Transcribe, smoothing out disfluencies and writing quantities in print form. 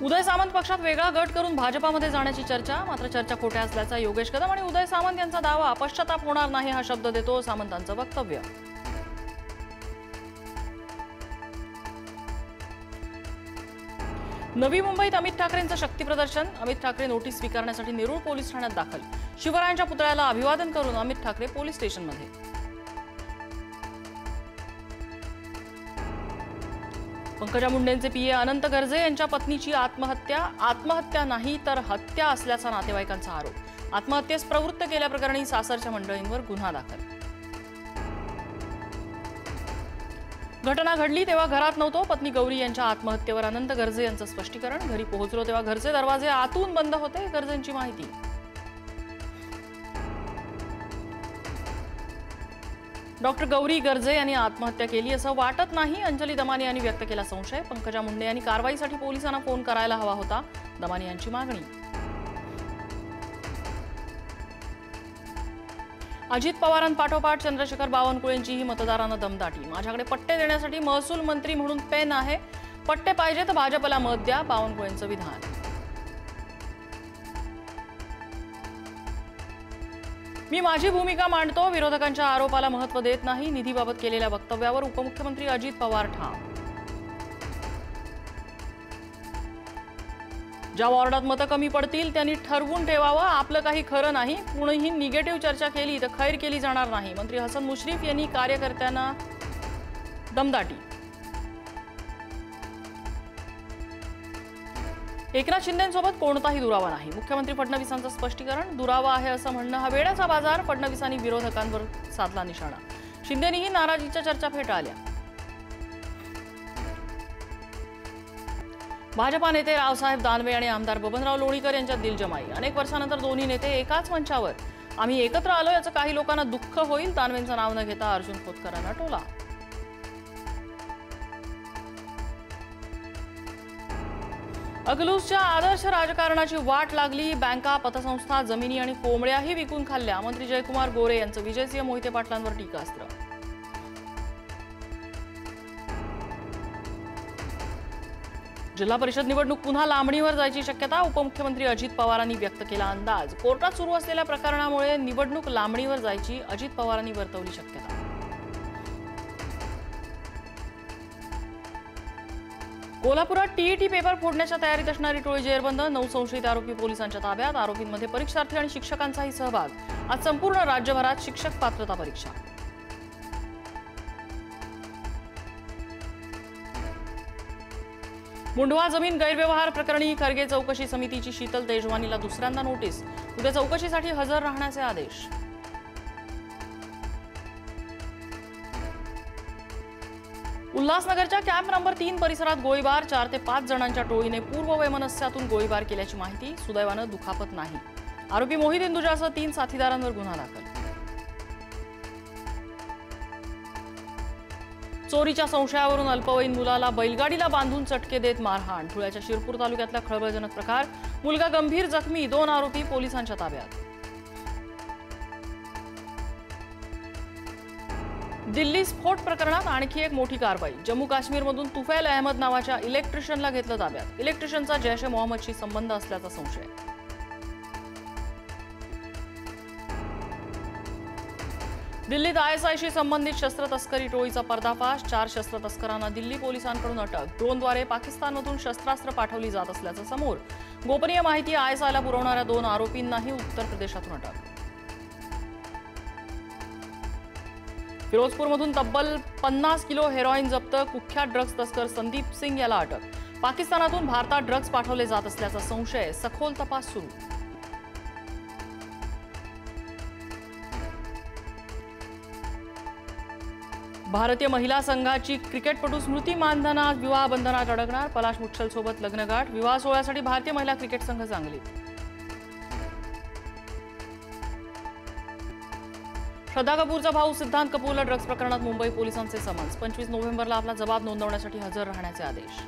उदय सामंत पक्षात वेगळा गट करून भाजपामध्ये जाण्याची चर्चा, मात्र चर्चा खोट्या असल्याचा योगेश कदम आणि उदय सामंत यांचा दावा. पश्चाताप होणार नाही हा शब्द देतो सामंतांचं वक्तव्य. नवी मुंबईत अमित ठाकरेंचं शक्ती प्रदर्शन. अमित ठाकरे नोटीस स्वीकारण्यासाठी नेरूळ पोलीस ठाण्यात दाखल. शिवरायांच्या पुतळ्याला अभिवादन करून अमित ठाकरे पोलीस स्टेशनमध्ये. पंकजा मुंडेंचे पीए अनंत गर्जे यांच्या पत्नीची आत्महत्या नाही तर हत्या असल्याचा नातेवाईकांचा आरोप. आत्महत्येस प्रवृत्त केल्याप्रकरणी सासरच्या मंडळींवर गुन्हा दाखल. घटना घडली तेव्हा घरात नव्हतो. पत्नी गौरी यांच्या आत्महत्येवर अनंत गर्जे यांचं स्पष्टीकरण. घरी पोहोचलो तेव्हा घरचे दरवाजे आतून बंद होते. गर्जेंची माहिती. डॉक्टर गौरी गर्जे यांनी आत्महत्या केली असं वाटत नाही. अंजली दमानी यांनी व्यक्त केला संशय. पंकजा मुंडे यांनी कारवाईसाठी पोलिसांना फोन करायला हवा होता. दमानी यांची मागणी. अजित पवारांपाठोपाठ चंद्रशेखर बावनकुळेंचीही मतदारांना दमदाटी. माझ्याकडे पट्टे देण्यासाठी महसूल मंत्री म्हणून पेन आहे. पट्टे पाहिजे तर भाजपला मत द्या, बावनकुळेंचं विधान. मी माझी भूमिका मांडतो. विरोधकांच्या आरोपाला महत्त्व देत नाही. निधीबाबत केलेल्या वक्तव्यावर उपमुख्यमंत्री अजित पवार ठाम. ज्या वॉर्डात मतं कमी पडतील त्यांनी ठरवून ठेवावं. आपलं काही खरं नाही. कुणीही निगेटिव्ह चर्चा केली तर खैर केली जाणार नाही. मंत्री हसन मुश्रीफ यांनी कार्यकर्त्यांना दमदाटी. एकनाथ शिंदेंसोबत कोणताही दुरावा नाही. मुख्यमंत्री फडणवीसांचं स्पष्टीकरण. दुरावा आहे असं म्हणणं हा वेड्याचा बाजार. फडणवीसांनी विरोधकांवर साधला निशाणा. शिंदेंनीही नाराजीच्या चर्चा फेटाळल्या. भाजपा नेते रावसाहेब दानवे आणि आमदार बबनराव लोणीकर यांच्यात दिलजमाई. अनेक वर्षांनंतर दोन्ही नेते एकाच मंचावर. आम्ही एकत्र आलो याचं काही लोकांना दुःख होईल. दानवेंचं नाव न घेता अर्जुन खोतकरांना टोला. अकलूजच्या आदर्श राजकारणाची वाट लागली. बँका, पतसंस्था, जमिनी आणि कोंबड्याही विकून खाल्ल्या. मंत्री जयकुमार गोरे यांचं विजयसिंह मोहिते पाटलांवर टीकास्त्र. जिल्हा परिषद निवडणूक पुन्हा लांबणीवर जायची शक्यता. उपमुख्यमंत्री अजित पवारांनी व्यक्त केला अंदाज. कोर्टात सुरू असलेल्या प्रकरणामुळे निवडणूक लांबणीवर जायची अजित पवारांनी वर्तवली शक्यता. कोल्हापुरात टीईटी पेपर फोडण्याच्या तयारीत असणारी टोळी जेरबंद. 9 संशयित आरोपी पोलिसांच्या ताब्यात. आरोपींमध्ये परीक्षार्थी आणि शिक्षकांचाही सहभाग. आज संपूर्ण राज्यभरात शिक्षक पात्रता परीक्षा. मुंढवा जमीन गैरव्यवहार प्रकरणी खरगे चौकशी समितीची शीतल तेजवानीला दुसऱ्यांदा नोटीस. उद्या चौकशीसाठी हजर राहण्याचे आदेश. उल्हासनगरच्या कॅम्प नंबर 3 परिसरात गोळीबार. 4 ते 5 जणांच्या टोळीने पूर्ववैमनस्यातून गोळीबार केल्याची माहिती. सुदैवानं दुखापत नाही. आरोपी मोहित इंदुजासह 3 साथीदारांवर गुन्हा दाखल. चोरीच्या संशयावरून अल्पवयीन मुलाला बैलगाडीला बांधून चटके देत मारहाण. धुळ्याच्या शिरपूर तालुक्यातला खळबळजनक प्रकार. मुलगा गंभीर जखमी. 2 आरोपी पोलिसांच्या ताब्यात. दिल्ली स्फोट प्रकरणात आणखी एक मोठी कारवाई. जम्मू काश्मीरमधून तुफैल अहमद नावाच्या इलेक्ट्रिशियनला घेतलं ताब्यात. इलेक्ट्रिशियनचा जैश ए मोहम्मदशी संबंध असल्याचा संशय. दिल्लीत आयएसआयशी संबंधित शस्त्र तस्करी टोळीचा पर्दाफाश. 4 शस्त्र तस्करांना दिल्ली पोलिसांकडून अटक. ड्रोनद्वारे पाकिस्तानमधून शस्त्रास्त्र पाठवली जात असल्याचं समोर. गोपनीय माहिती आयएसआयला पुरवणाऱ्या 2 आरोपींनाही उत्तर प्रदेशातून अटक. फिरोजपूरमधून तब्बल 50 किलो हेरोईन जप्त. कुख्यात ड्रग्ज तस्कर संदीप सिंग याला अटक. पाकिस्तानातून भारतात ड्रग्ज पाठवले जात असल्याचा संशय. सखोल तपास सुरू. भारतीय महिला संघाची क्रिकेटपटू स्मृती मानधना आज विवाह बंधनात अडकणार. पलाश मुच्छलसोबत लग्नगाठ. विवाह सोहळ्यासाठी भारतीय महिला क्रिकेट संघ सांगलीत. श्रद्धा कपूरचा भाऊ सिद्धांत कपूरला ड्रग्ज प्रकरणात मुंबई पोलिसांचे समन्स. 25 नोव्हेंबरला आपला जबाब नोंदवण्यासाठी हजर राहण्याचे आदेश.